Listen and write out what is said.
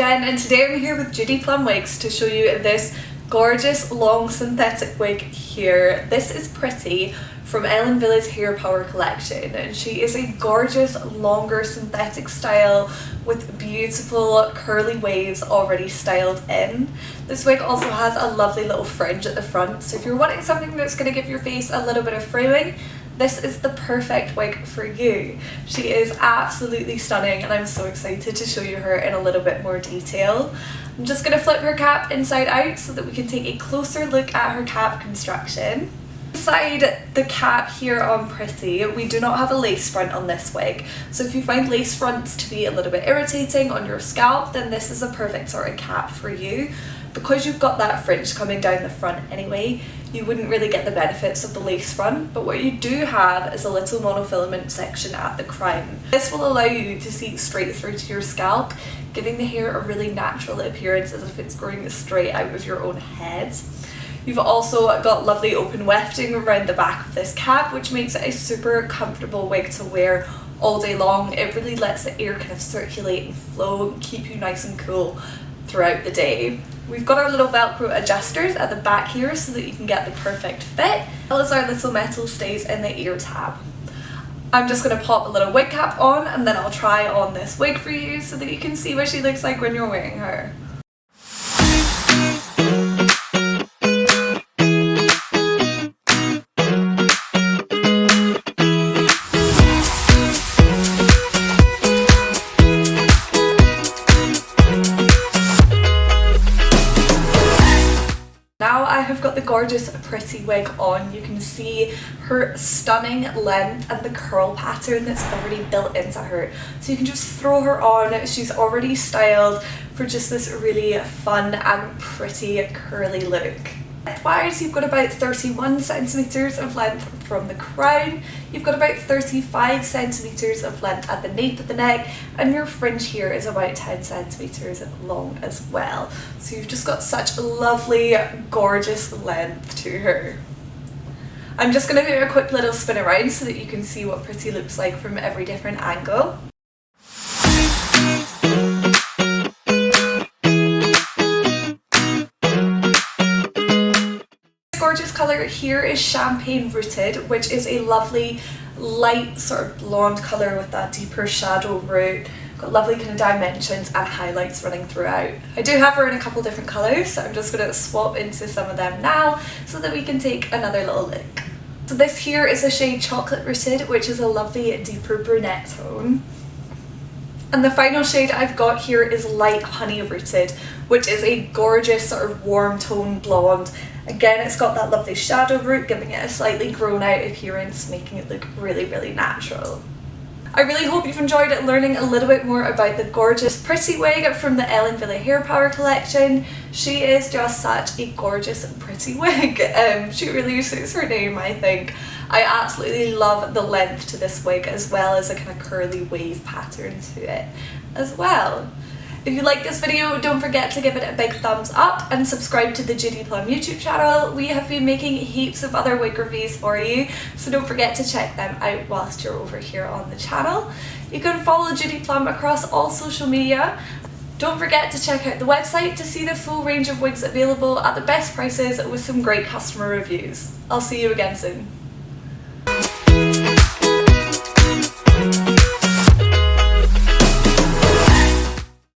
again, and today I'm here with Judy Plum Wigs to show you this gorgeous long synthetic wig here. This is Pretty from Ellen Wille's Hair Power collection, and she is a gorgeous longer synthetic style with beautiful curly waves already styled in. This wig also has a lovely little fringe at the front, so if you're wanting something that's going to give your face a little bit of framing, this is the perfect wig for you. She is absolutely stunning and I'm so excited to show you her in a little bit more detail. I'm just going to flip her cap inside out so that we can take a closer look at her cap construction. Inside the cap here on Pretty, we do not have a lace front on this wig, so if you find lace fronts to be a little bit irritating on your scalp, then this is a perfect sort of cap for you. Because you've got that fringe coming down the front anyway, you wouldn't really get the benefits of the lace front, but what you do have is a little monofilament section at the crown. This will allow you to see straight through to your scalp, giving the hair a really natural appearance as if it's growing straight out of your own head. You've also got lovely open wefting around the back of this cap, which makes it a super comfortable wig to wear all day long. It really lets the air kind of circulate and flow and keep you nice and cool throughout the day. We've got our little Velcro adjusters at the back here so that you can get the perfect fit, as well as our little metal stays in the ear tab. I'm just going to pop a little wig cap on and then I'll try on this wig for you so that you can see what she looks like when you're wearing her. Now I have got the gorgeous Pretty wig on. You can see her stunning length and the curl pattern that's already built into her. So you can just throw her on. She's already styled for just this really fun and pretty curly look. Lengthwise, you've got about 31 centimeters of length from the crown, you've got about 35 centimeters of length at the nape of the neck, and your fringe here is about 10 centimeters long as well. So you've just got such a lovely, gorgeous length to her. I'm just going to do a quick little spin around so that you can see what Pretty looks like from every different angle. Gorgeous colour here is Champagne Rooted, which is a lovely light sort of blonde colour with that deeper shadow root. Got lovely kind of dimensions and highlights running throughout. I do have her in a couple different colours, so I'm just going to swap into some of them now so that we can take another little look. So this here is a shade Chocolate Rooted, which is a lovely deeper brunette tone. And the final shade I've got here is Light Honey Rooted, which is a gorgeous sort of warm tone blonde. Again, it's got that lovely shadow root, giving it a slightly grown out appearance, making it look really, really natural. I really hope you've enjoyed learning a little bit more about the gorgeous Pretty wig from the Ellen Wille Hair Power collection. She is just such a gorgeous and pretty wig. She really suits her name, I think. I absolutely love the length to this wig, as well as a kind of curly wave pattern to it as well. If you like this video, don't forget to give it a big thumbs up and subscribe to the Judy Plum YouTube channel. We have been making heaps of other wig reviews for you, so don't forget to check them out whilst you're over here on the channel. You can follow Judy Plum across all social media. Don't forget to check out the website to see the full range of wigs available at the best prices with some great customer reviews. I'll see you again soon.